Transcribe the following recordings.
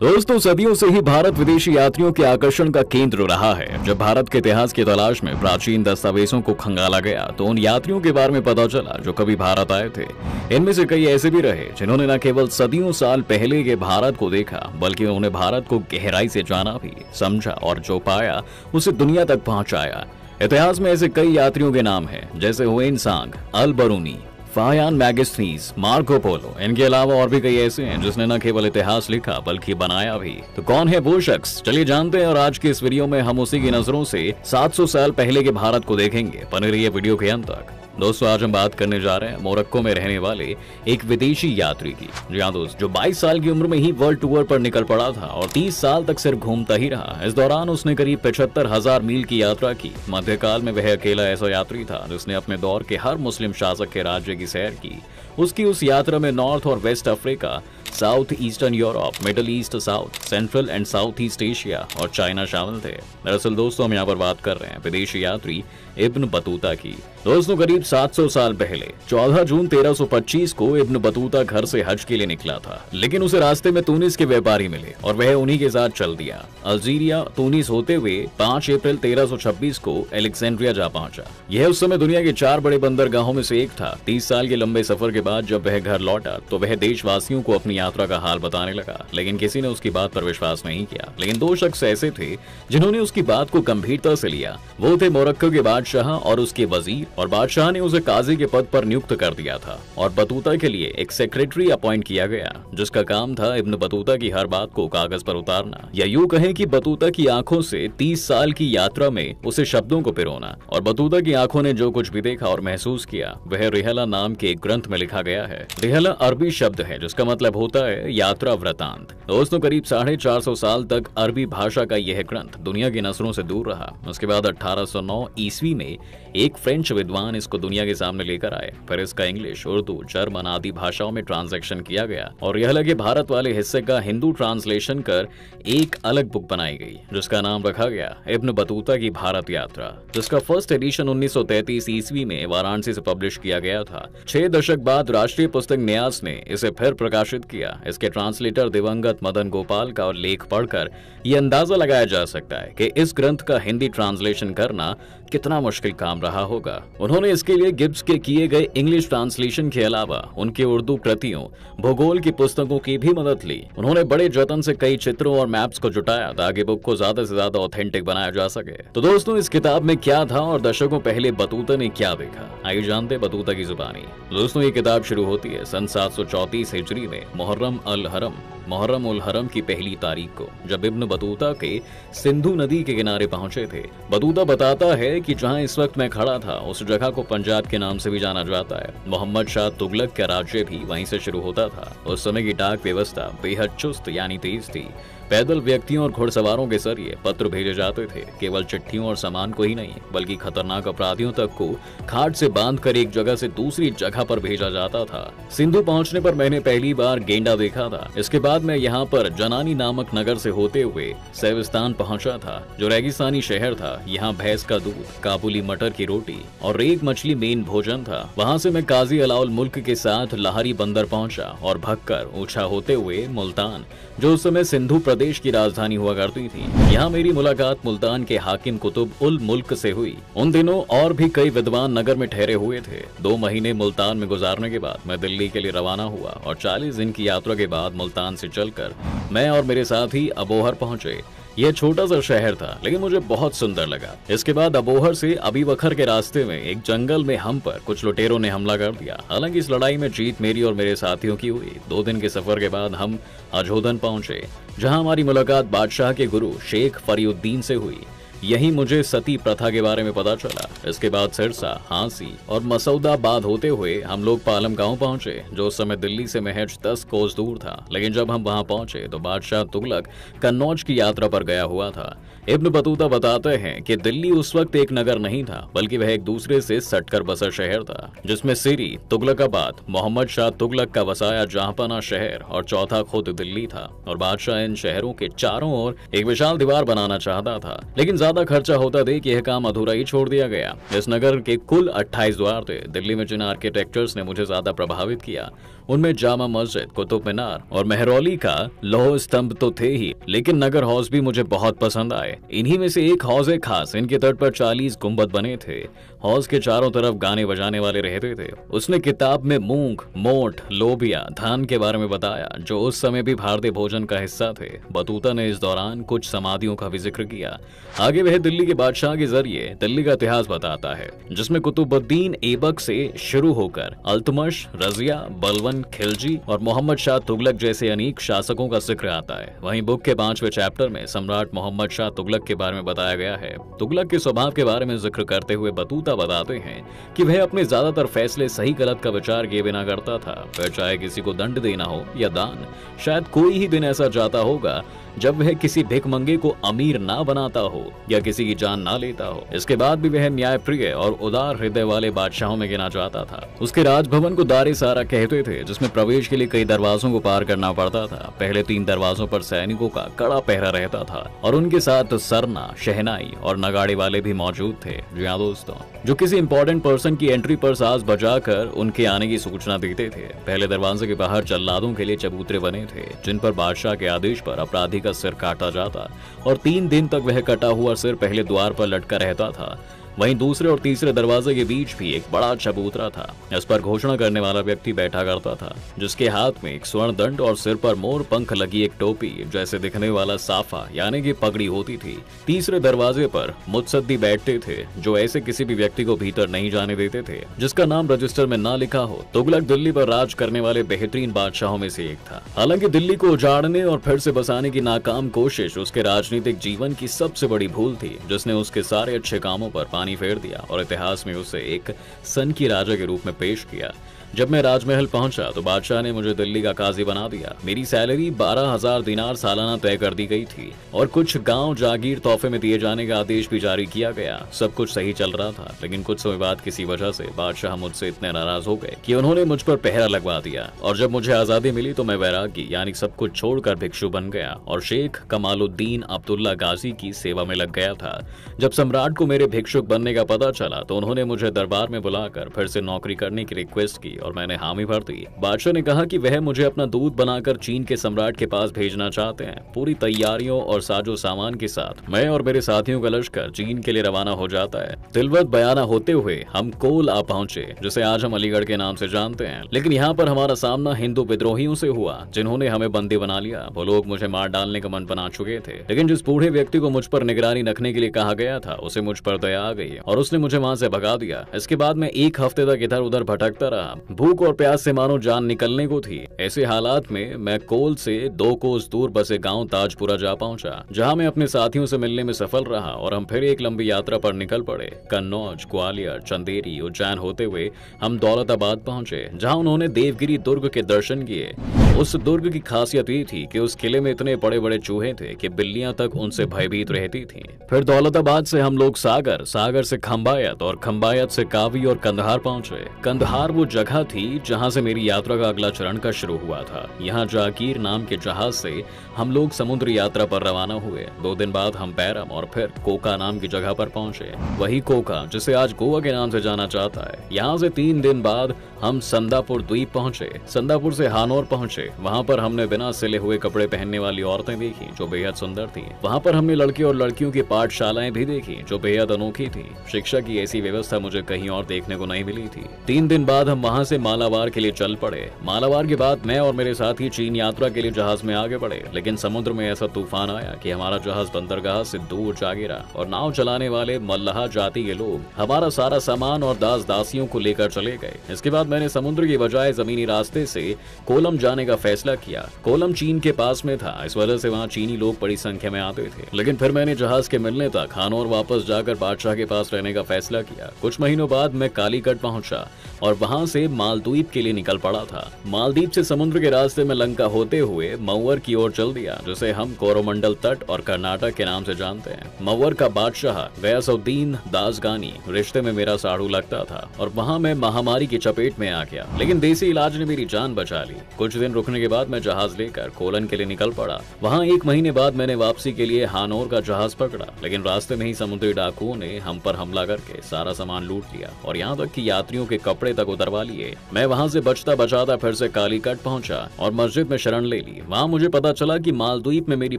दोस्तों, सदियों से ही भारत विदेशी यात्रियों के आकर्षण का केंद्र रहा है। जब भारत के इतिहास की तलाश में प्राचीन दस्तावेजों को खंगाला गया तो उन यात्रियों के बारे में पता चला जो कभी भारत आए थे। इनमें से कई ऐसे भी रहे जिन्होंने न केवल सदियों साल पहले के भारत को देखा, बल्कि उन्होंने भारत को गहराई से जाना भी, समझा और जो पाया उसे दुनिया तक पहुंचाया। इतिहास में ऐसे कई यात्रियों के नाम हैं, जैसे हुएन सांग, अल बरूनी, फायान मैगस्थनीज, मार्को पोलो। इनके अलावा और भी कई ऐसे हैं जिसने न केवल इतिहास लिखा बल्कि बनाया भी। तो कौन है वो शख्स, चलिए जानते हैं। और आज के इस वीडियो में हम उसी की नजरों से 700 साल पहले के भारत को देखेंगे। बने रहिए वीडियो के अंत तक। दोस्तों, आज हम बात करने जा रहे हैं मोरक्को में रहने वाले एक विदेशी यात्री की। जी हाँ दोस्त, जो 22 साल की उम्र में ही वर्ल्ड टूर पर निकल पड़ा था और 30 साल तक सिर्फ घूमता ही रहा। इस दौरान उसने करीब 75,000 मील की यात्रा की। मध्यकाल में वह अकेला ऐसा यात्री था जिसने अपने दौर के हर मुस्लिम शासक के राज्य की सैर की। उसकी उस यात्रा में नॉर्थ और west Africa, south eastern Europe, middle east, south central and south east Asia और चाइना शामिल थे। दरअसल दोस्तों, हम यहाँ पर बात कर रहे हैं विदेशी यात्री इब्न बतूता की। दोस्तों, करीब 700 साल पहले 14 जून 1325 को इब्न बतूता घर से हज के लिए निकला था, लेकिन उसे रास्ते में तुनिस के व्यापारी मिले और वह उन्हीं के साथ चल दिया। अल्जीरिया, तुनिस होते हुए 5 अप्रैल 1326 को अलेक्जेंड्रिया जा पहुंचा। यह उस समय दुनिया के 4 बड़े बंदरगाहों में से एक था। 30 साल के लंबे सफर के बाद जब वह घर लौटा तो वह देशवासियों को अपनी यात्रा का हाल बताने लगा, लेकिन किसी ने उसकी बात पर विश्वास नहीं किया। लेकिन 2 शख्स ऐसे थे जिन्होंने उसकी बात को गंभीरता से लिया। वो थे मोरक्को के बादशाह और उसके वजीर, और बादशाह ने उसे काजी के पद पर नियुक्त कर दिया था और बतूता के लिए एक सेक्रेटरी अपॉइंट किया गया, जिसका काम था इब्न बतूता की हर बात को कागज पर उतारना, या यूं कहें कि बतूता की आंखों से 30 साल की यात्रा में उसे शब्दों को पिरोना। और बतूता की आंखों ने जो कुछ भी देखा और महसूस किया वह रिहला नाम के एक ग्रंथ में लिखा गया है। रिहला अरबी शब्द है जिसका मतलब होता है यात्रा वृतांत। दोस्तों, करीब 450 साल तक अरबी भाषा का यह ग्रंथ दुनिया की नजरों से दूर रहा। उसके बाद 1809 ईस्वी में एक फ्रेंच विद्वान इसको दुनिया के सामने लेकर आए। फिर इसका इंग्लिश, उर्दू, जर्मन आदि भाषाओं में ट्रांसलेशन किया गया और रिहला के भारत वाले हिस्से का हिंदू ट्रांसलेशन कर एक अलग बुक बनाई गई जिसका नाम रखा गया इब्न बतूता की भारत यात्रा, जिसका फर्स्ट एडिशन 1933 ईस्वी में वाराणसी से पब्लिश किया गया था। 6 दशक बाद राष्ट्रीय पुस्तक न्यास ने इसे फिर प्रकाशित किया। इसके ट्रांसलेटर दिवंगत मदन गोपाल का और लेख पढ़कर यह अंदाजा लगाया जा सकता है कि इस ग्रंथ का हिंदी ट्रांसलेशन करना कितना मुश्किल काम रहा होगा। उन्होंने इसके लिए गिब्स के किए गए इंग्लिश ट्रांसलेशन के अलावा उनके उर्दू कृतियों, भूगोल की पुस्तकों की भी मदद ली। उन्होंने बड़े जतन से कई चित्रों और मैप्स को जुटाया ताकि बुक को ज्यादा से ज्यादा ऑथेंटिक बनाया जा सके। तो दोस्तों, इस किताब में क्या था और दशकों पहले बतूता ने क्या देखा, आइए जानते बतूता की जुबानी। दोस्तों, ये किताब शुरू होती है सन 734 हिजरी में मुहर्रम उल हरम की पहली तारीख को, जब इब्न बतूता के सिंधु नदी के किनारे पहुंचे थे। बतूता बताता है कि जहां इस वक्त मैं खड़ा था उस जगह को पंजाब के नाम से भी जाना जाता है। मोहम्मद शाह तुगलक का राज्य भी वहीं से शुरू होता था। उस समय की डाक व्यवस्था बेहद चुस्त यानी तेज थी। पैदल व्यक्तियों और घुड़सवारों के जरिए पत्र भेजे जाते थे। केवल चिट्ठियों और सामान को ही नहीं, बल्कि खतरनाक अपराधियों तक को खाट से बांधकर एक जगह से दूसरी जगह पर भेजा जाता था। सिंधु पहुंचने पर मैंने पहली बार गेंडा देखा था। इसके बाद मैं यहाँ पर जनानी नामक नगर से होते हुए सेविस्तान पहुंचा था, जो रेगिस्तानी शहर था। यहाँ भैंस का दूध, काबुली मटर की रोटी और रेग मछली मेन भोजन था। वहाँ से मैं काजी अलाउल मुल्क के साथ लाहौरी बंदर पहुंचा और भगकर ऊंचा होते हुए मुल्तान, जो उस समय सिंधु प्रदेश की राजधानी हुआ करती थी। यहाँ मेरी मुलाकात मुल्तान के हाकिम कुतुब उल मुल्क से हुई। उन दिनों और भी कई विद्वान नगर में ठहरे हुए थे। 2 महीने मुल्तान में गुजारने के बाद मैं दिल्ली के लिए रवाना हुआ और 40 दिन की यात्रा के बाद मुल्तान से चलकर मैं और मेरे साथी अबोहर पहुंचे। यह छोटा सा शहर था, लेकिन मुझे बहुत सुंदर लगा। इसके बाद अबोहर से अबी बकर के रास्ते में एक जंगल में हम पर कुछ लुटेरों ने हमला कर दिया। हालांकि इस लड़ाई में जीत मेरी और मेरे साथियों की हुई। 2 दिन के सफर के बाद हम अजोधन पहुंचे, जहां हमारी मुलाकात बादशाह के गुरु शेख फरीउद्दीन से हुई। यही मुझे सती प्रथा के बारे में पता चला। इसके बाद सिरसा, हांसी और मसौदाबाद होते हुए हम लोग पालम गांव पहुंचे, जो उस समय दिल्ली से महज 10 कोस दूर था। लेकिन जब हम वहां पहुंचे तो बादशाह तुगलक कन्नौज की यात्रा पर गया हुआ था। इब्न बतूता बताते हैं कि दिल्ली उस वक्त एक नगर नहीं था, बल्कि वह एक दूसरे से सटकर बसा शहर था, जिसमें सीरी, तुगलकाबाद, मोहम्मद शाह तुगलक का वसाया जहांपना शहर और चौथा खुद दिल्ली था। और बादशाह इन शहरों के चारों ओर एक विशाल दीवार बनाना चाहता था, लेकिन ज्यादा खर्चा होता देख यह काम अधूरा ही छोड़ दिया गया। इस नगर के कुल 28 द्वार थे। दिल्ली में जिन आर्किटेक्चर्स ने मुझे ज्यादा प्रभावित किया उनमें जामा मस्जिद, कुतुब मीनार और मेहरौली का लौह स्तंभ तो थे ही, लेकिन नगर हौज भी मुझे बहुत पसंद आए। इन्हीं में से एक हौज खास, इनके तट पर 40 गुंबद बने थे। हौज के चारों तरफ गाने बजाने वाले रहते थे। उसने किताब में मूंग, मोठ, लोबिया, धान के बारे में बताया, जो उस समय भी भारतीय भोजन का हिस्सा थे। बतूता ने इस दौरान कुछ समाधियों का भी जिक्र किया। आगे वह दिल्ली के बादशाह के जरिए दिल्ली का इतिहास बताता है, जिसमें कुतुबुद्दीन ऐबक से शुरू होकर अल्तमश, रजिया, बलवन, खिलजी और मोहम्मद शाह तुगलक जैसे अनेक शासकों का जिक्र आता है। वहीं बुक के 5वें चैप्टर में सम्राट मोहम्मद शाह तुगलक के बारे में बताया गया है। तुगलक के स्वभाव के बारे में जिक्र करते हुए बतूता बताते हैं कि वह अपने ज्यादातर फैसले सही गलत का विचार किए बिना करता था। फिर चाहे किसी को दंड देना हो या दान, शायद कोई ही दिन ऐसा जाता होगा जब वह किसी भिखमंगे को अमीर ना बनाता हो या किसी की जान ना लेता हो। इसके बाद भी वह न्यायप्रिय और उदार हृदय वाले बादशाहों में गिना जाता था। उसके राजभवन को दारे सारा कहते थे, जिसमें प्रवेश के लिए कई दरवाजों को पार करना पड़ता था। पहले 3 दरवाजों पर सैनिकों का कड़ा पहरा रहता था और उनके साथ सरना, शहनाई और नगाड़े वाले भी मौजूद थे। जी हाँ दोस्तों, जो किसी इंपॉर्टेंट पर्सन की एंट्री पर साज बजाकर उनके आने की सूचना देते थे। पहले दरवाजे के बाहर जल्लादों के लिए चबूतरे बने थे, जिन पर बादशाह के आदेश पर अपराधी का सिर काटा जाता और 3 दिन तक वह कटा हुआ सिर पहले द्वार पर लटका रहता था। वहीं दूसरे और तीसरे दरवाजे के बीच भी एक बड़ा चबूतरा था। इस पर घोषणा करने वाला व्यक्ति बैठा करता था, जिसके हाथ में एक स्वर्ण दंड और सिर पर मोर पंख लगी एक टोपी जैसे दिखने वाला साफा यानी कि पगड़ी होती थी। तीसरे दरवाजे पर मुत्सद्दी बैठते थे, जो ऐसे किसी भी व्यक्ति को भीतर नहीं जाने देते थे जिसका नाम रजिस्टर में ना लिखा हो। तुगलक दिल्ली पर राज करने वाले बेहतरीन बादशाहों में से एक था। हालांकि दिल्ली को उजाड़ने और फिर से बसाने की नाकाम कोशिश उसके राजनीतिक जीवन की सबसे बड़ी भूल थी, जिसने उसके सारे अच्छे कामों पर पानी फेर दिया और इतिहास में उसे एक सन की राजा के रूप में पेश किया। जब मैं राजमहल पहुंचा तो बादशाह ने मुझे दिल्ली का काजी बना दिया। मेरी सैलरी 12,000 दिनार सालाना तय कर दी गई थी और कुछ गांव जागीर तोहफे में दिए जाने का आदेश भी जारी किया गया। सब कुछ सही चल रहा था, लेकिन कुछ समय बाद किसी वजह से बादशाह मुझसे इतने नाराज हो गए कि उन्होंने मुझ पर पहरा लगवा दिया और जब मुझे आजादी मिली तो मैं वैरागी यानी सब कुछ छोड़कर भिक्षु बन गया और शेख कमालुद्दीन अब्दुल्ला गाजी की सेवा में लग गया था। जब सम्राट को मेरे भिक्षुक बनने का पता चला तो उन्होंने मुझे दरबार में बुलाकर फिर से नौकरी करने की रिक्वेस्ट की और मैंने हामी भर दी। बादशाह ने कहा कि वह मुझे अपना दूत बनाकर चीन के सम्राट के पास भेजना चाहते हैं। पूरी तैयारियों और साजो सामान के साथ मैं और मेरे साथियों का लश्कर चीन के लिए रवाना हो जाता है। तिलवत बयाना होते हुए हम कोल आ पहुंचे, जिसे आज हम अलीगढ़ के नाम से जानते हैं। लेकिन यहाँ पर हमारा सामना हिंदू विद्रोहियों से हुआ, जिन्होंने हमें बंदी बना लिया। वो लोग मुझे मार डालने का मन बना चुके थे, लेकिन जिस बूढ़े व्यक्ति को मुझ पर निगरानी रखने के लिए कहा गया था, उसे मुझ पर दया आ गई और उसने मुझे वहाँ से भगा दिया। इसके बाद मैं 1 हफ्ते तक इधर उधर भटकता रहा। भूख और प्यास से मानो जान निकलने को थी। ऐसे हालात में मैं कोल से 2 कोस दूर बसे गांव ताजपुरा जा पहुंचा, जहां मैं अपने साथियों से मिलने में सफल रहा और हम फिर एक लंबी यात्रा पर निकल पड़े। कन्नौज, ग्वालियर, चंदेरी, उज्जैन होते हुए हम दौलताबाद पहुंचे, जहां उन्होंने देवगिरी दुर्ग के दर्शन किए। उस दुर्ग की खासियत ये थी कि उस किले में इतने बड़े बड़े चूहे थे कि बिल्लियां तक उनसे भयभीत रहती थीं। फिर दौलताबाद से हम लोग सागर, सागर से खंबायत और खंबायत से कावी और कंधार पहुंचे। कंधार वो जगह थी जहां से मेरी यात्रा का अगला चरण का शुरू हुआ था। यहाँ जागीर नाम के जहाज से हम लोग समुद्र यात्रा पर रवाना हुए। 2 दिन बाद हम पैरम और फिर कोका नाम की जगह पर पहुंचे। वही कोका जिसे आज गोवा के नाम से जाना जाता है। यहाँ से 3 दिन बाद हम संदापुर द्वीप पहुंचे। संदापुर से हानौर पहुंचे। वहाँ पर हमने बिना सिले हुए कपड़े पहनने वाली औरतें देखी, जो बेहद सुंदर थी। वहाँ पर हमने लड़के और लड़कियों की पाठशालाएं भी देखी, जो बेहद अनोखी थी। शिक्षा की ऐसी व्यवस्था मुझे कहीं और देखने को नहीं मिली थी। 3 दिन बाद हम वहाँ से मालाबार के लिए चल पड़े। मालाबार के बाद मैं और मेरे साथी चीन यात्रा के लिए जहाज में आगे बढ़े, लेकिन समुद्र में ऐसा तूफान आया कि हमारा जहाज बंदरगाह से दूर जा गिरा और नाव चलाने वाले मल्लाह जाति के लोग हमारा सारा सामान और दास दासियों को लेकर चले गए। इसके बाद मैंने समुद्र की बजाय जमीनी रास्ते से कोलम जाने का फैसला किया। कोलम चीन के पास में था, इस वजह से वहाँ चीनी लोग बड़ी संख्या में आते थे। लेकिन फिर मैंने जहाज के मिलने तक हानौर वापस जाकर बादशाह के पास रहने का फैसला किया। कुछ महीनों बाद मैं कालीकट पहुंचा और वहां से मालदीव के लिए निकल पड़ा था। मालदीव से समुद्र के रास्ते में लंका होते हुए मऊर की ओर चल दिया, जिसे हम कोरोमंडल तट और कर्नाटक के नाम से जानते हैं। मऊर का बादशाह गयासुद्दीन दासगानी रिश्ते में मेरा साड़ू लगता था और वहां मैं महामारी की चपेट में में आ गया, लेकिन देसी इलाज ने मेरी जान बचा ली। कुछ दिन रुकने के बाद मैं जहाज लेकर कोलन के लिए निकल पड़ा। वहाँ 1 महीने बाद मैंने वापसी के लिए हानोर का जहाज पकड़ा, लेकिन रास्ते में ही समुद्री डाकुओं ने हम पर हमला करके सारा सामान लूट लिया और यहाँ तक कि यात्रियों के कपड़े तक उतरवा लिए। मैं वहाँ से बचता बचाता फिर से कालीकट पहुंचा और मस्जिद में शरण ले ली। वहाँ मुझे पता चला कि मालदीव में मेरी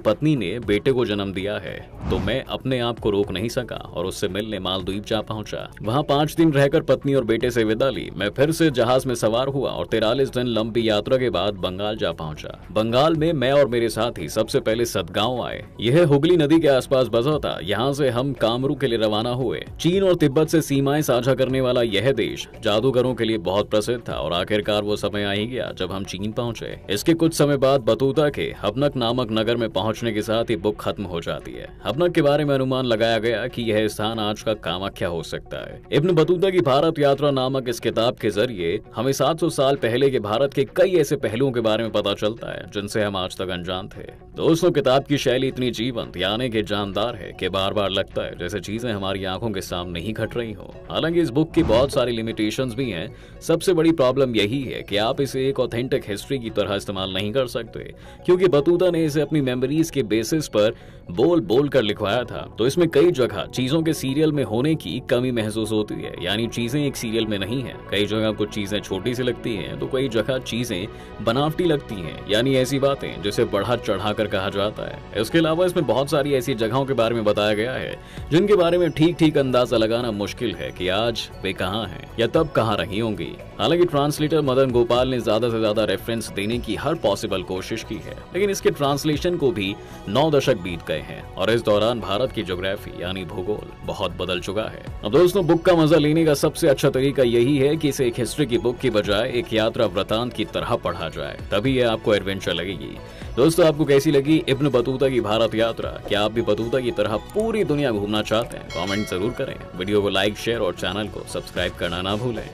पत्नी ने बेटे को जन्म दिया है, तो मैं अपने आप को रोक नहीं सका और उससे मिलने मालदीव जा पहुंचा। वहाँ 5 दिन रहकर पत्नी और बेटे से विदा ली। मैं फिर से जहाज में सवार हुआ और 43 दिन लंबी यात्रा के बाद बंगाल जा पहुंचा। बंगाल में मैं और मेरे साथी सबसे पहले सतगांव आए। यह हुगली नदी के आसपास बसा था। यहाँ से हम कामरू के लिए रवाना हुए। चीन और तिब्बत से सीमाएं साझा करने वाला यह देश जादूगरों के लिए बहुत प्रसिद्ध था और आखिरकार वो समय आ ही गया जब हम चीन पहुंचे। इसके कुछ समय बाद बतूता के हबनक नामक नगर में पहुंचने के साथ ही बुक खत्म हो जाती है। हबनक के बारे में अनुमान लगाया गया कि यह स्थान आज का कामाख्या हो सकता है। इब्न बतूता की भारत यात्रा नामक इस किताब के जरिए हमें 700 साल पहले के भारत के कई ऐसे पहलुओं के बारे में पता चलता है जिनसे हम आज तक अनजान थे। दोस्तों, किताब की शैली इतनी जीवंत यानी कि जानदार है कि बार बार लगता है जैसे चीजें हमारी आंखों के सामने ही घट रही हो। हालांकि इस बुक की बहुत सारी लिमिटेशंस भी हैं। सबसे बड़ी प्रॉब्लम यही है कि आप इसे एक ऑथेंटिक हिस्ट्री की तरह इस्तेमाल नहीं कर सकते, क्योंकि बतूता ने इसे अपनी मेमोरीज के बेसिस पर बोल बोल कर लिखवाया था। तो इसमें कई जगह चीजों के सीरियल में होने की कमी महसूस होती है, यानी चीजें एक सीरियल में नहीं है। कई जगह कुछ चीजें छोटी सी लगती हैं तो कई जगह चीजें बनावटी लगती हैं, यानी ऐसी बातें जिसे बढ़ा चढ़ा कर कहा जाता है। इसके अलावा इसमें बहुत सारी ऐसी जगहों के बारे में बताया गया है जिनके बारे में ठीक ठीक अंदाजा लगाना मुश्किल है कि आज वे कहाँ हैं या तब कहाँ रही होंगी। हालांकि ट्रांसलेटर मदन गोपाल ने ज्यादा से ज्यादा रेफरेंस देने की हर पॉसिबल कोशिश की है, लेकिन इसके ट्रांसलेशन को भी 9 दशक बीत गए हैं और इस दौरान भारत की ज्योग्राफी यानी भूगोल बहुत बदल चुका है। अब दोस्तों, बुक का मजा लेने का सबसे अच्छा तरीका यही है कि इसे एक हिस्ट्री की बुक की बजाय एक यात्रा वृतांत की तरह पढ़ा जाए, तभी यह आपको एडवेंचर लगेगी। दोस्तों, आपको कैसी लगी इब्न बतूता की भारत यात्रा? क्या आप भी बतूता की तरह पूरी दुनिया घूमना चाहते हैं? कमेंट जरूर करें। वीडियो को लाइक, शेयर और चैनल को सब्सक्राइब करना ना भूलें।